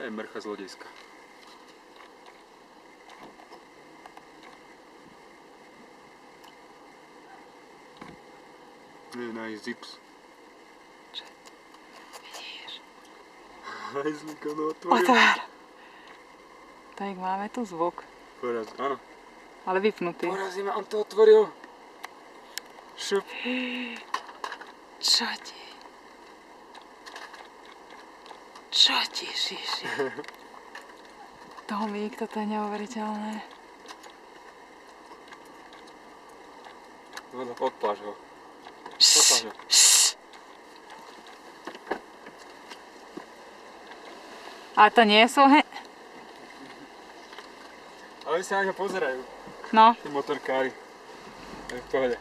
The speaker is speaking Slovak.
je mrcha zlodejská. Je nice zips. Čo? Vidíš? Hajzlíka, no otvoril. Otvár. Tak máme tu zvuk. Poraz, áno. Ale vypnutý. Porazí ma, on to otvoril. Šup. Čo ti? Čo ti, Šiši? Tomík, toto je neuveriteľné. No, podpláš ho. Podpláš ho. Ale to nie sú Ale oni sa na ňa pozerajú. No. Tí motorkári. Tak v pohode.